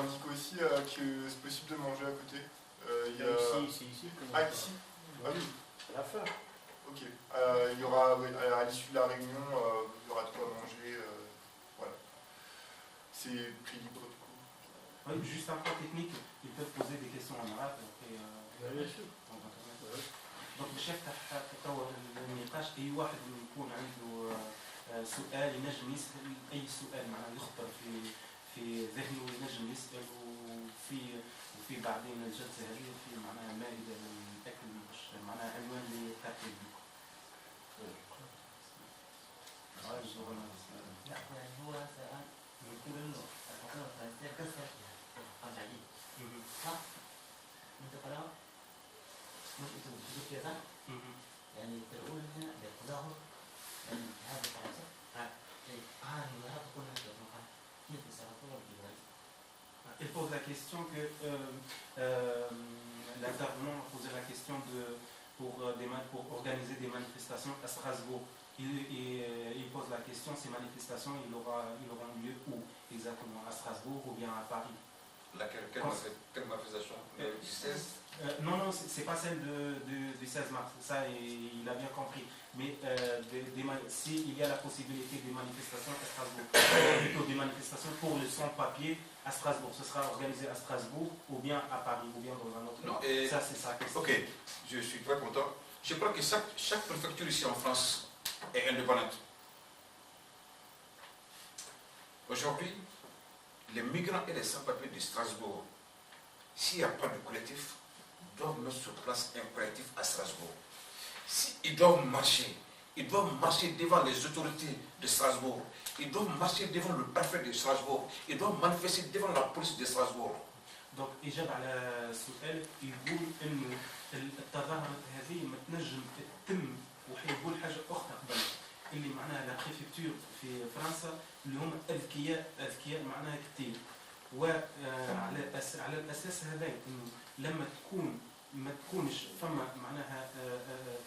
indique aussi que c'est possible de manger à côté. Il y a... Ici. Ah, ici. Ah oui. À la fin. Ok. Il y aura, à l'issue de la réunion, il y aura de quoi manger. Voilà. C'est prix libre du coup. Oui, juste un point technique, ils peuvent poser des questions en arabe. Bien sûr. دونك الشيخ توا النقاش اي واحد يكون عنده سؤال ينجم يسال اي سؤال معناها يخطر في ذهنه ينجم يسال وفي بعدين الجلسه هذه في معناها مائده للاكل باش معناها عنوان للترحيب بكم. لا يعني هو سؤال يقول انه الحكومه الفرنسيه كسرت القانون العديد صح؟ انت قرأت؟ مش انتوا بتقولوا كده صح؟ يعني تقول هنا بالتظاهر يعني هذا فرنسا وهذا تكون هذا المقام كيف سيكون الجوائز؟ Il pose la question que l'intervenant a posé la question pour organiser des manifestations à Strasbourg. Il pose la question, ces manifestations, ils auront lieu où exactement? À Strasbourg ou bien à Paris? Quelle manifestation? Du 16? Non, c'est pas celle du 16 mars, ça il a bien compris. Mais s'il y a la possibilité des manifestations à Strasbourg, plutôt des manifestations pour le sans-papier à Strasbourg, ce sera organisé à Strasbourg ou bien à Paris ou bien dans un autre. Non, ça c'est sa question. Ok, je suis très content. Je crois que chaque préfecture ici en France est indépendante. Aujourd'hui, les migrants et les sans-papiers de Strasbourg, s'il n'y a pas de collectif, doivent mettre sur place un collectif à Strasbourg. S'ils doivent marcher devant les autorités de Strasbourg, ils doivent marcher devant le préfet de Strasbourg, ils doivent manifester devant la police de Strasbourg. Donc إجابة على سؤال يقول إنه التظاهرات هذه ما تنجم تتم وحيقول حاجة أخرى قبل اللي معناها لا بريفكتور في فرنسا اللي هم أذكياء معناها كتير وعلى الأساس هذا إنه لما تكون ما تكونش فما معناها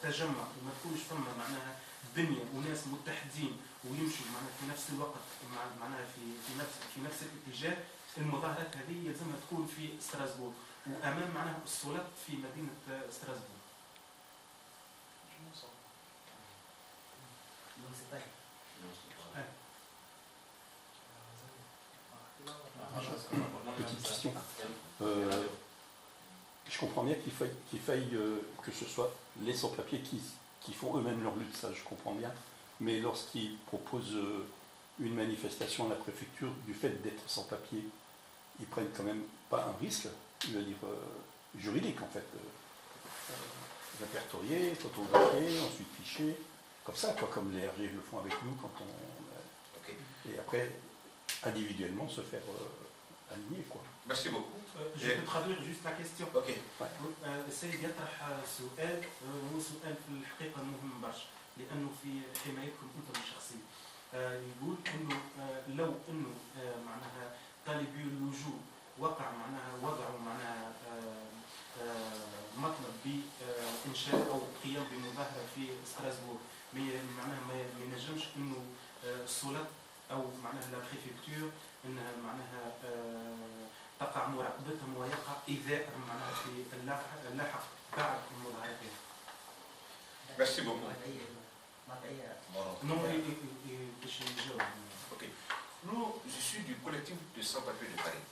تجمع وما تكونش فما معناها بنية وناس متحدين ويمشوا معناها في نفس الوقت معناها في نفس الاتجاه المظاهرات هذه يلزمها تكون في ستراسبورغ وامام معناها السلطات في مدينه ستراسبورغ. Petite question. Je comprends bien qu'il faille que ce soit les sans-papiers qui font eux-mêmes leur lutte, ça je comprends bien. Mais lorsqu'ils proposent une manifestation à la préfecture, du fait d'être sans-papiers, ils prennent quand même pas un risque, je veux dire, juridique en fait. Répertorié, photographié, ensuite fiché, comme ça, quoi, comme les RG le font avec nous quand on... Okay. Et après, individuellement, se faire aligner, quoi. Merci beaucoup. Je peux traduire juste la question. Ok. السيد يطرح سؤال هو سؤال في الحقيقة مهم برشا لأنه في حمايتكم أنتم الشخصية. يقول إنه لو إنه معناها طالبي اللجوء وضعوا معناها مطلب بإنشاء أو قيام بمظاهرة في ستراسبورغ معناها ما ينجمش إنه السلطات أو معناها لا بريفكتور إنها معناها تقع مراقبتهم ويقع إيذاء معناها في اللاحق بعد المظاهرات. Merci beaucoup. Non, ok. Nous, je suis du collectif de sans-papiers de Paris.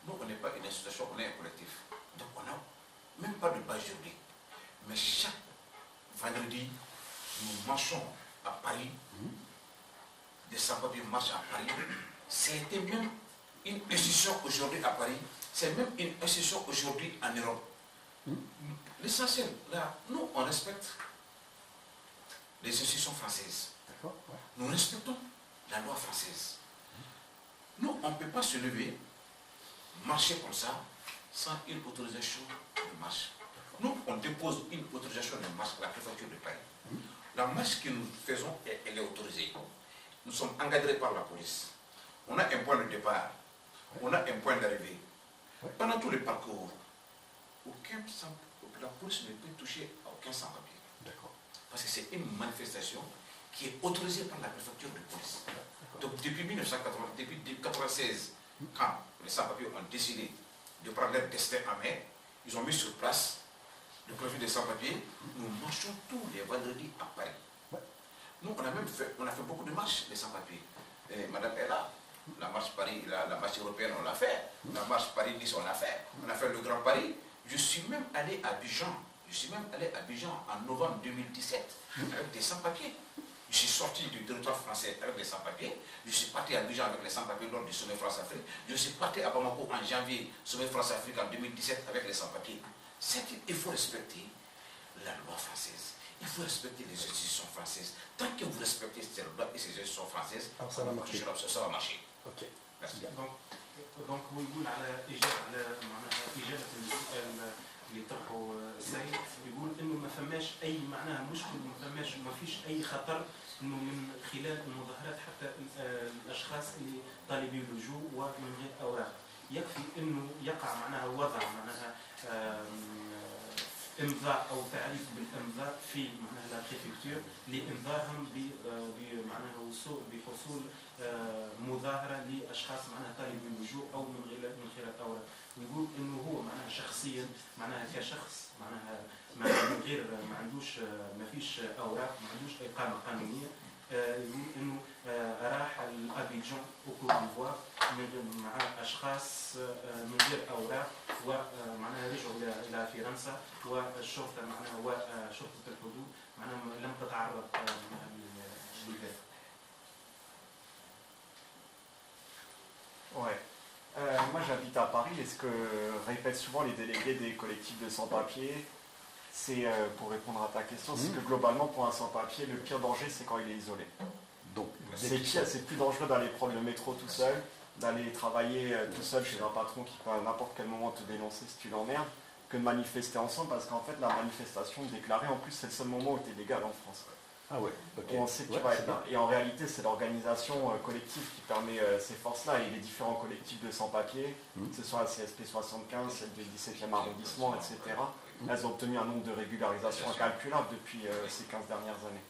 Nous, on n'est pas une association, on est un collectif. Donc, on n'a même pas de base juridique. Mais chaque vendredi, nous marchons à Paris. Des sans-papiers marchent à Paris. C'était même une institution aujourd'hui à Paris. C'est même une institution aujourd'hui en Europe. L'essentiel, là, nous, on respecte les institutions françaises. Nous respectons la loi française. Nous, on ne peut pas se lever, marcher comme ça, sans une autorisation de marche. Nous, on dépose une autorisation de marche à la préfecture de Paris. La marche que nous faisons, elle est autorisée. Nous sommes encadrés par la police. On a un point de départ, on a un point d'arrivée. Pendant tout le parcours, la police ne peut toucher à aucun sans-papier. Parce que c'est une manifestation qui est autorisée par la préfecture de police. Donc depuis 1996, quand les sans-papiers ont décidé de prendre leur destin en main, ils ont mis sur place le collectif des sans-papiers. Nous marchons tous les vendredis à Paris. Nous, on a fait beaucoup de marches des sans-papiers. Madame est là. La marche Paris, la marche européenne, on l'a fait. La marche Paris-Nice, on l'a fait. On a fait le Grand Paris. Je suis même allé à Abidjan. En novembre 2017 avec des sans-papiers. Je suis sorti du territoire français avec les sans-papiers. Je suis parti à Abidjan avec les sans-papiers lors du sommet France-Afrique. Je suis parti à Bamako en janvier, sommet France-Afrique en 2017 avec les sans-papiers. Il faut respecter la loi française. Il faut respecter les institutions françaises. Tant que vous respectez ces lois et ces institutions françaises, ça va marcher. Ça va marcher. Ok. Merci. دونك هو يقول على اجابه على معناها اجابه السؤال اللي طرحه سعيد، يقول انه ما فماش اي معناها مشكل، ما فيش اي خطر انه من خلال المظاهرات حتى الاشخاص اللي طالبي اللجوء ومن غير اوراق، يكفي انه يقع معناها وضع معناها امضاء او تعريف بالامضاء في معناها لا بريفكتور لانذارهم بمعناها بحصول مظاهره لاشخاص معناها طالبي اللجوء او من خلال اوراق. ويقول انه هو معناها شخصيا معناها كشخص معناها من غير ما عندوش ما فيش اوراق، ما عندوش اقامه قانونيه، يقول انه راح لابيجان وكوت ديفوار مع اشخاص من غير اوراق، ومعناها رجعوا الى فرنسا، والشرطه معناها وشرطه الحدود معناها لم تتعرض لذلك. Ouais. Moi j'habite à Paris et ce que répètent souvent les délégués des collectifs de sans-papiers, c'est, pour répondre à ta question, c'est que globalement pour un sans-papier, le pire danger c'est quand il est isolé. Donc, C'est plus dangereux d'aller prendre le métro tout seul, d'aller travailler tout seul chez un patron qui peut à n'importe quel moment te dénoncer si tu l'emmerdes, que de manifester ensemble, parce qu'en fait la manifestation déclarée, en plus c'est le seul moment où tu es légal en France. Ah ouais, ok. On sait que tu vas être là. Et en réalité, c'est l'organisation collective qui permet ces forces-là. Et les différents collectifs de sans-papiers, que ce soit la CSP 75, celle du 17e arrondissement, etc., elles ont obtenu un nombre de régularisations incalculable depuis ces 15 dernières années.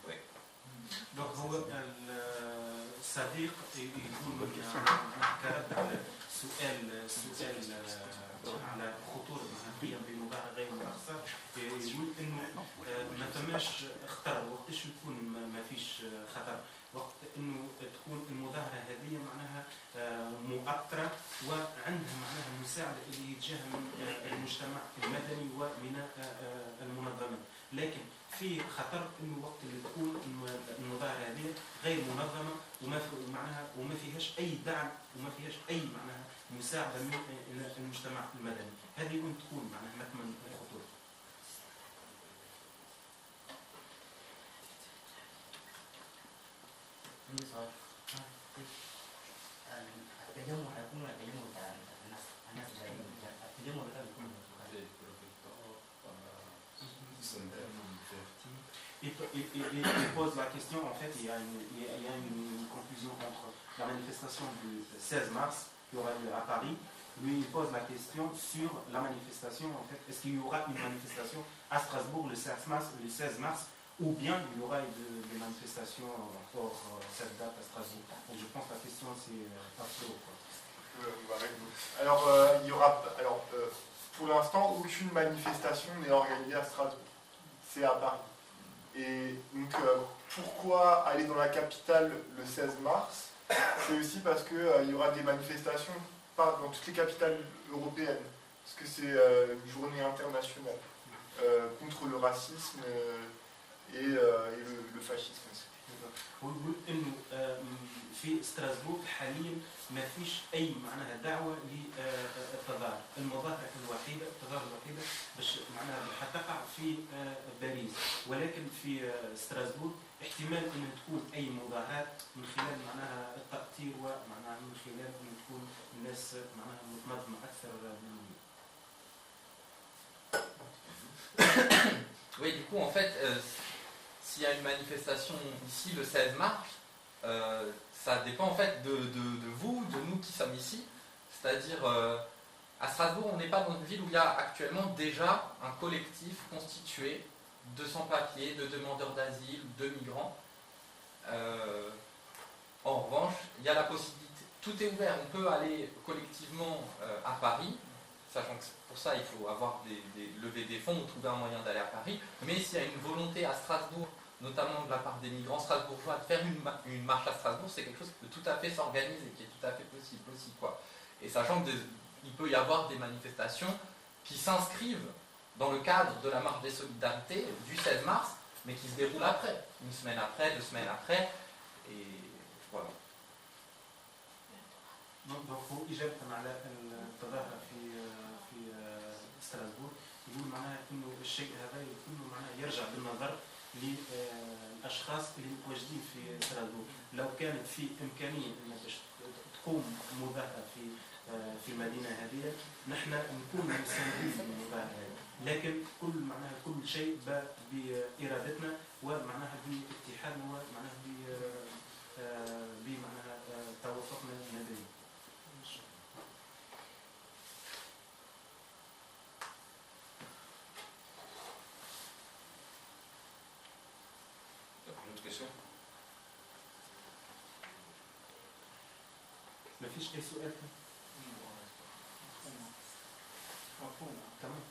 Donc هو الصديق يقول كرد على سؤال على خطورة القيام بمظاهرة غير مرخصة، يقول انه ما فماش خطر. وقتاش يكون ما فيش خطر؟ وقت انه تكون المظاهرة هذه معناها مؤطرة وعندها معناها مساعدة اللي يتجاه من المجتمع المدني ومن المنظمات، لكن في خطر انه وقت اللي تكون المظاهرة هذه غير منظمة وما فيهاش اي دعم وما فيهاش اي معناها مساعدة من المجتمع المدني، هذه وين تكون معناها مكمن الخطورة. التجمع يكون التجمع بتاع الناس التجمع بتاع يكون Il pose la question, en fait, il y a une confusion entre la manifestation du 16 mars qui aura lieu à Paris. Lui, il pose la question sur la manifestation, en fait, est-ce qu'il y aura une manifestation à Strasbourg le 16 mars ou bien il y aura des manifestations hors cette date à Strasbourg. Donc, je pense que la question, c'est pas trop. Alors, il y aura, pour l'instant, aucune manifestation n'est organisée à Strasbourg. C'est à Paris. Et donc, pourquoi aller dans la capitale le 16 mars? C'est aussi parce qu'il y aura des manifestations dans toutes les capitales européennes. Parce que c'est une journée internationale contre le racisme et le fascisme aussi. ويقول انه في ستراسبورغ حاليا ما فيش اي معناها دعوه للتظاهر، التظاهره الوحيده باش معناها حتقع في باريس، ولكن في ستراسبورغ احتمال ان تكون اي مظاهرات من خلال معناها التأطير ومعناها من خلال ان تكون الناس معناها متنظمه اكثر من Oui, du coup, en fait, s'il y a une manifestation ici le 16 mars, ça dépend en fait de vous, de nous qui sommes ici. C'est-à-dire, à Strasbourg, on n'est pas dans une ville où il y a actuellement déjà un collectif constitué de sans-papiers, de demandeurs d'asile, de migrants. En revanche, il y a la tout est ouvert. On peut aller collectivement à Paris, sachant que pour ça il faut avoir lever des fonds ou trouver un moyen d'aller à Paris. Mais s'il y a une volonté à Strasbourg, notamment de la part des migrants strasbourgeois, de faire une marche à Strasbourg, c'est quelque chose qui peut tout à fait s'organiser, qui est tout à fait possible aussi, quoi. Et sachant qu'il peut y avoir des manifestations qui s'inscrivent dans le cadre de la marche des solidarités du 16 mars, mais qui se déroulent après, une semaine après, 2 semaines après, et voilà. Donc هو إجابة على التظاهرة في ستراسبورغ يقول معناها إنه الشيء هذا كله معناها يرجع بالنظر للأشخاص اللي متواجدين في ستراسبورغ. لو كانت في إمكانية أن تقوم مظاهرة في المدينة هذه نحن نكون مساندين في المظاهرة هذه، لكن كل شيء بإرادتنا ومعناها باتحادنا ومعناها بمعناها توافقنا النظري. ما فيش أي سؤال؟ تمام.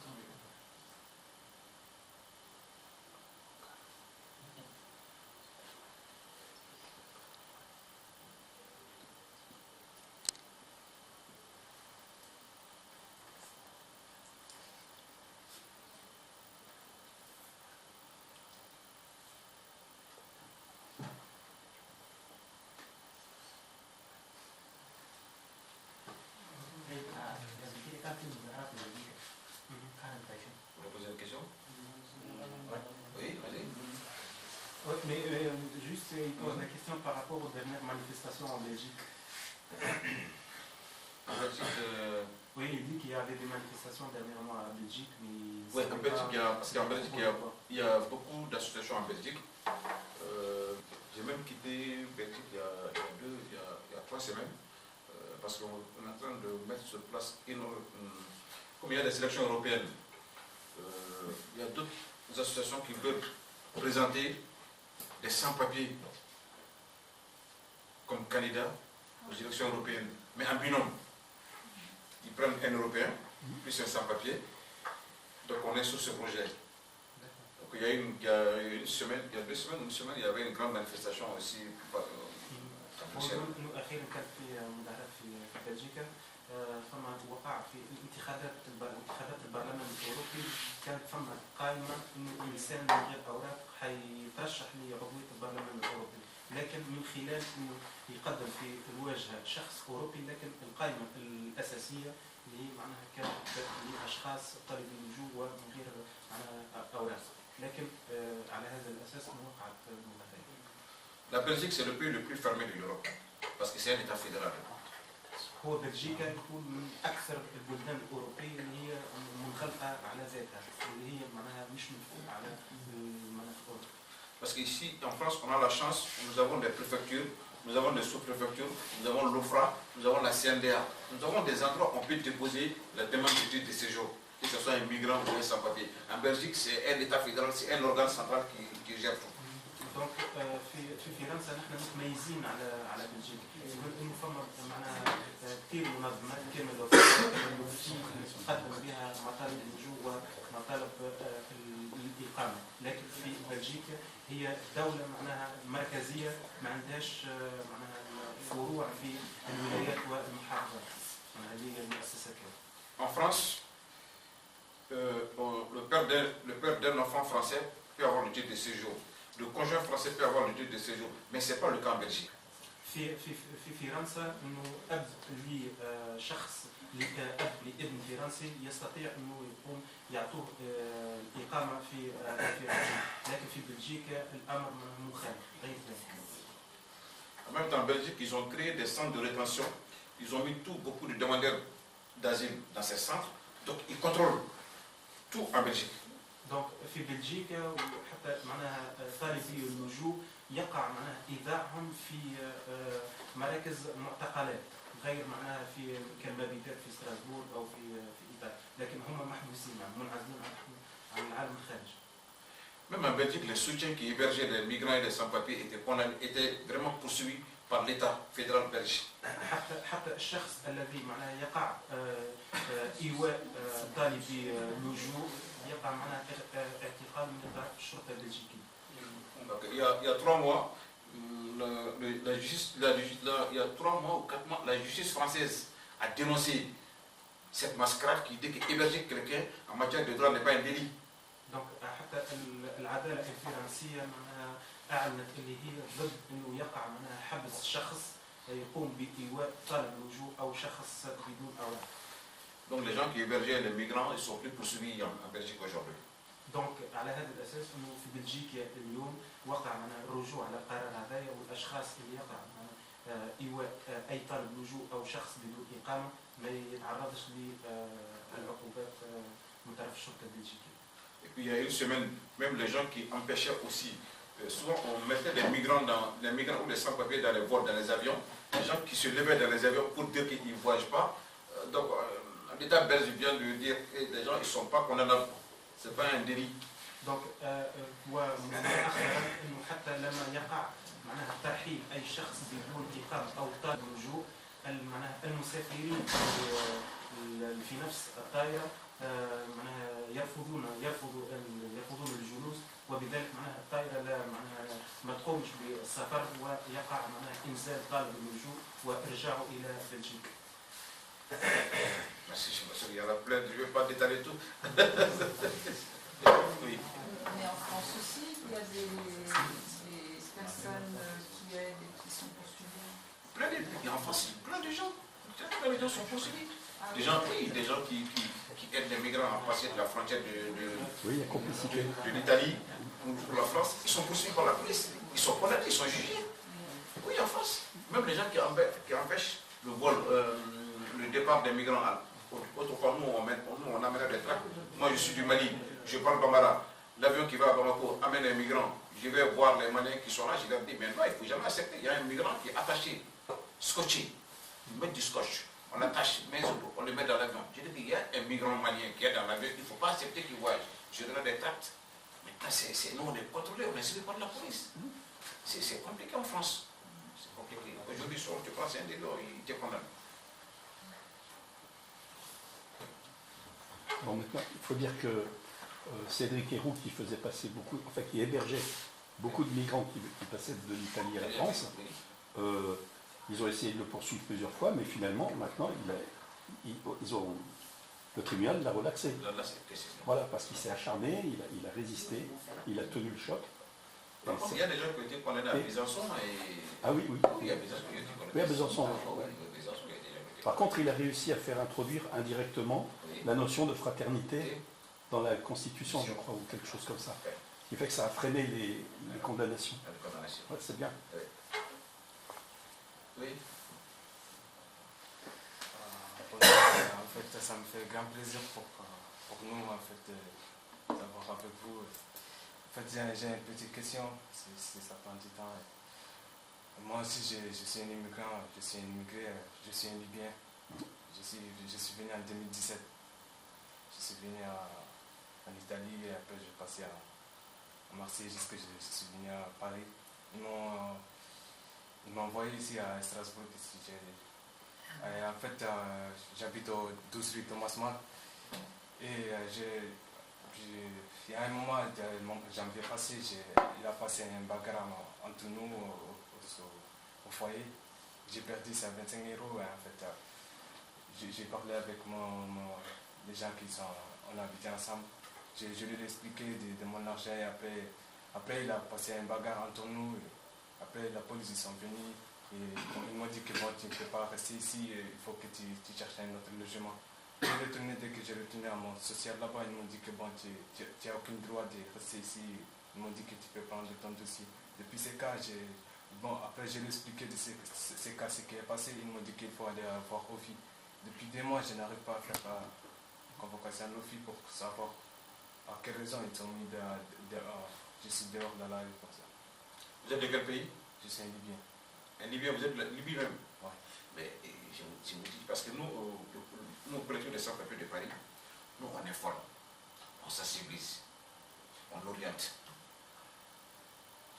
Mais juste, il pose la question par rapport aux dernières manifestations en Belgique. En Belgique, oui, il dit qu'il y avait des manifestations dernièrement en Belgique, mais... Oui, en Belgique, parce qu'en Belgique, il y a beaucoup d'associations en Belgique. J'ai même quitté Belgique il y a 3 semaines, parce qu'on est en train de mettre sur place, comme il y a des élections européennes, il y a d'autres associations qui veulent présenter des sans-papiers comme candidats aux élections européennes, mais en binôme. Ils prennent un Européen, plus un sans-papier. Donc on est sur ce projet. Donc il y a une semaine, il y a 2 semaines, une semaine, il y avait une grande manifestation aussi. فما وقع في انتخابات البرلمان الاوروبي كانت فما قائمه انه انسان من غير اوراق حيترشح لعضويه البرلمان الاوروبي، لكن من خلال انه يقدم في الواجهه شخص اوروبي، لكن القائمه الاساسيه اللي هي معناها كانت لاشخاص طالبي اللجوء ومن غير معناها اوراق، لكن على هذا الاساس وقعت المظاهرات. La Belgique c'est le pays le plus fermé de l'Europe parce que c'est un État fédéral. هو بلجيكا يكون من اكثر البلدان الاوروبيه اللي هي منغلقه على ذاتها، اللي هي معناها مش مفتوحه على المناطق الاوروبيه. Parce qu'ici en France on a la chance, nous avons des préfectures, nous avons des sous-préfectures, nous avons l'OFRA, nous avons la CNDA, nous avons des endroits où on peut déposer la demande de titre de séjour, que ce soit un migrant ou un sans-papier. En Belgique c'est un État fédéral, c'est un organe central qui gère tout. دونك في فرنسا نحن متميزين على بلجيكا، انه فما معناها كثير منظمات كامله تقدم بها مطالب اللجوء ومطالب الاقامه، لكن في بلجيكا هي دوله معناها مركزيه ما عندهاش معناها فروع في الولايات والمحافظات، هذه هي المؤسسه كامله. En France, le père d'un enfant français peut avoir le titre de séjour. Le conjoint français peut avoir le titre de séjour, mais ce n'est pas le cas en Belgique. في فرنسا انه اب لشخص اب لابن فرنسي يستطيع انه يقوم يعطوه الاقامه في فرنسا، لكن في بلجيكا الامر مخالف غير ذلك. En même temps, en Belgique, ils ont créé des centres de rétention. Ils ont mis beaucoup de demandeurs d'asile dans ces centres. Donc, ils contrôlent tout en Belgique. دونك في بلجيكا وحتى معناها طالبي اللجوء يقع معناها ايذائهم في مراكز معتقلات غير معناها في كالمبيتات في ستراسبورغ او في ايطاليا، لكن هم محبوسين منعزلين عن العالم الخارجي. Même en Belgique, les soutiens qui hébergeaient les migrants et les sans-papiers étaient vraiment poursuivis par l'État fédéral belge. حتى الشخص الذي معناها يقع إيواء طالبي اللجوء يقع معناها اعتقال من طرف الشرطة البلجيكية. Il y a 3 mois, il y a 3 mois ou 4 mois, la justice française a dénoncé cette mascarade qui dit qu'héberger quelqu'un en matière de droit n'est pas un délit. Donc حتى العدالة الفرنسية معناها أعلنت اللي هي ضد إنه يقع معناها حبس شخص يقوم بإيواء طالب اللجوء أو شخص بدون أوراق. Donc les gens qui hébergeaient les migrants, ils sont plus poursuivis en Belgique aujourd'hui. دونك على هذا الاساس انه في بلجيكا اليوم وقع معنا الرجوع على القرار هذايا والاشخاص اللي يقع معنا ايواء اي طالب لجوء او شخص بدون اقامه ما يتعرضش للعقوبات من طرف الشرطه البلجيكيه. Et puis il y a une semaine, même les gens qui empêchaient aussi, souvent on mettait les migrants ou les sans-papiers dans les vols, dans les avions, les gens qui se levaient dans les avions pour dire qu'ils ne voyagent pas. Donc l'État belge vient de dire que les gens ils ne sont pas condamnables. C'est pas un délit. Donc ومؤخرا انه حتى لما يقع معناها ترحيل اي شخص بدون اقامه او طالب لجوء معناها المسافرين في نفس الطائره معناها يرفضون الجلوس وبذلك معناها الطائره لا معناها ما تقومش بالسفر ويقع معناها انزال طالب اللجوء وارجاعه الى بلجيكا. Merci, il y en a plein, je ne vais pas détailler tout. Oui. Mais en France aussi, il y a des personnes qui aident et qui sont poursuivies. Plein de pays en France, plein de gens. Plein de gens sont poursuivis. Des gens, oui, des gens qui aident les migrants à passer de la frontière de l'Italie pour la France, ils sont poursuivis par la police. Ils sont condamnés, ils sont jugés. Oui, en France. Même les gens qui empêchent le vol, le départ des migrants. Autrefois, nous, on amenait des tracts. Moi, je suis du Mali, je parle Bambara. L'avion qui va à Bamako amène un migrant. Je vais voir les Maliens qui sont là, je leur dis, mais non, il ne faut jamais accepter. Il y a un migrant qui est attaché, scotché. Ils mettent du scotch. On l'attache, on le met dans l'avion. Je dis qu'il y a un migrant malien qui est dans l'avion, il ne faut pas accepter qu'il voyage. Je donne des tracts. Maintenant, nous, on est contrôlés, on est suivis par la police. C'est compliqué en France. C'est compliqué. Aujourd'hui, si tu prends un délit, il te condamne. Bon, maintenant, il faut dire que Cédric Héroux, qui faisait passer beaucoup, enfin qui hébergeait beaucoup de migrants qui passaient de l'Italie à la France, ils ont essayé de le poursuivre plusieurs fois, mais finalement, maintenant, le tribunal l'a relaxé. Voilà, parce qu'il s'est acharné, il a résisté, il a tenu le choc. Par contre, il y a des gens qui ont été condamnés à Besançon et... Ah oui, oui. Oui, à Besançon, il a été condamné. Oui, à Besançon. Par contre, il a réussi à faire introduire indirectement la notion de fraternité dans la Constitution, je crois, ou quelque chose comme ça. Ce qui fait que ça a freiné les condamnations. Ouais, c'est bien. Oui. En fait, ça me fait grand plaisir pour nous en fait, d'avoir avec vous. En fait, j'ai une petite question, si ça prend du temps. Moi aussi, je suis un immigrant, je suis un immigré, je suis un Libyen. Je suis venu en 2017. Je suis venu en Italie et après j'ai passé à Marseille jusqu'à je suis venu à Paris. Ils m'ont envoyé ici à Strasbourg. Et en fait, j'habite au 12 rue Thomas Mann. Et il y a un moment, janvier passé, il a passé un bagarre entre nous au foyer. J'ai perdu ça 25 €. En fait, j'ai parlé avec les gens on habitait ensemble. Je lui ai expliqué de mon argent et après il a passé un bagarre entre nous. Après la police ils sont venus et ils m'ont dit que bon, tu ne peux pas rester ici, il faut que tu cherches un autre logement. J'ai retourné, dès que j'ai retourné à mon social là-bas, ils m'ont dit que bon, tu n'as aucun droit de rester ici. Ils m'ont dit que tu peux prendre ton dossier. Depuis ces cas, après je lui ai expliqué de ces cas, ce qui est passé, ils m'ont dit qu'il faut aller voir OFI. Depuis 2 mois, je n'arrive pas à faire la convocation à l'OFI pour savoir à quelle raison ils ont mis je suis dehors dans la rue pour ça. Vous êtes de quel pays? Je suis un Libyen. Un Libyen, vous êtes de la Libye même? Oui. Mais je vous dis, parce que nous, au collectif des sans-papiers de Paris, nous on informe, on sensibilise, on oriente.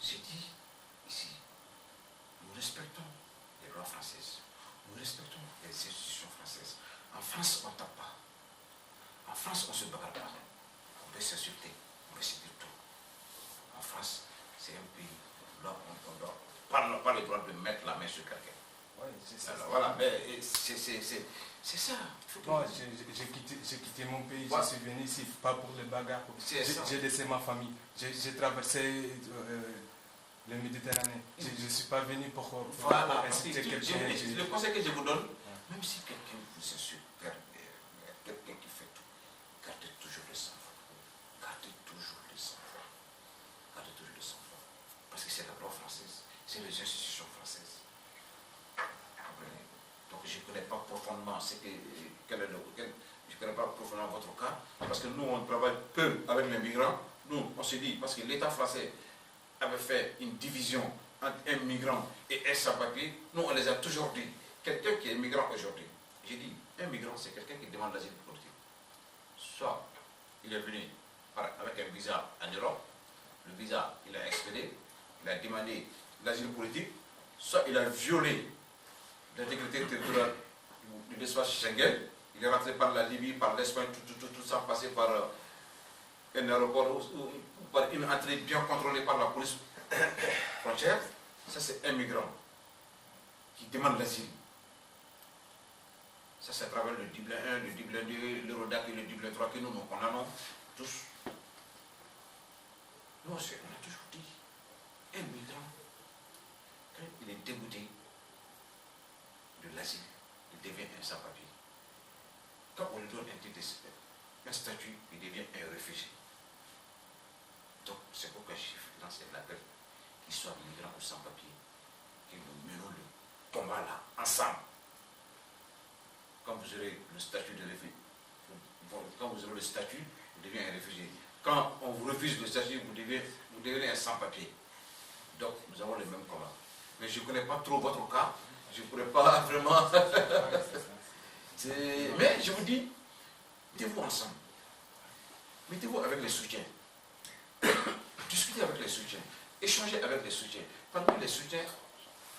J'ai dit ici, nous respectons les lois françaises. Nous respectons les institutions françaises. En France, on ne tape pas. En France, on ne se bagarre pas. On peut s'insulter, on peut se dire tout. En France, c'est un pays là où on n'a pas le droit de mettre la main sur quelqu'un. Ouais, c'est ça. Alors, voilà, mais c'est ça. Moi, j'ai quitté mon pays, Ouais. je suis venu ici, pas pour les bagarres. C'est ça. J'ai laissé ma famille, j'ai traversé le Méditerranée. Je ne suis pas venu pour Voilà, parce que insulter quelqu'un. le conseil que je vous donne, même si quelqu'un vous insulte, quelqu'un qui fait tout, gardez toujours le sang-froid. Gardez toujours le sang-froid. Gardez toujours le sang-froid. Parce que c'est la loi française, c'est les institutions françaises. Comprenez? Donc je ne connais pas profondément je connais pas profondément votre cas, parce que nous on travaille peu avec les migrants. Nous on se dit, parce que l'État français avait fait une division entre un migrant et un sans-papier, nous on les a toujours dit. Quelqu'un qui est migrant aujourd'hui, j'ai dit, un migrant c'est quelqu'un qui demande l'asile politique. Soit il est venu avec un visa en Europe, le visa il a expédié, il a demandé l'asile politique, soit il a violé l'intégrité territoriale de l'espace Schengen, il est rentré par la Libye, par l'Espagne, tout ça passé par un aéroport ou par une entrée bien contrôlée par la police frontière. Ça c'est un migrant qui demande l'asile. Ça c'est à travers le Dublin 1, le Dublin 2, l'Eurodac et le Dublin 3 que nous condamnons tous. Nous on a toujours dit, un migrant, quand il est dégoûté de l'asile, il devient un sans-papier. Quand on lui donne un statut, il devient un réfugié. Donc c'est pourquoi je lance l'appel, qu'il soit migrant ou sans-papier, que nous menons le combat là, ensemble. Quand vous aurez le statut de réfugié, quand vous aurez le statut, vous devenez un réfugié. Quand on vous refuse le statut, vous devenez un sans-papier. Donc nous avons le même combat. Mais je ne connais pas trop votre cas. Je ne pourrais pas vraiment. Mais je vous dis, mettez-vous ensemble. Mettez-vous avec les soutiens. Discutez avec les soutiens. Échangez avec les soutiens. Parmi les soutiens,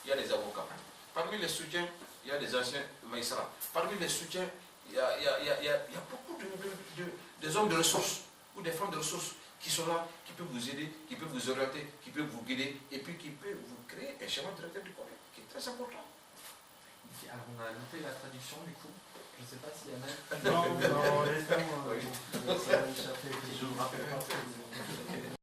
il y a les avocats. Parmi les soutiens, il y a des anciens maïsras. Parmi les soutiens, il y a beaucoup des hommes de ressources ou des femmes de ressources qui sont là, qui peuvent vous aider, qui peuvent vous orienter, qui peuvent vous guider et puis qui peuvent vous créer un schéma directeur du Coran qui est très important. Alors on a loupé la traduction du coup. Je ne sais pas s'il y en a. Non, laisse-moi. Ça va échapper. Je vous rappelle pas.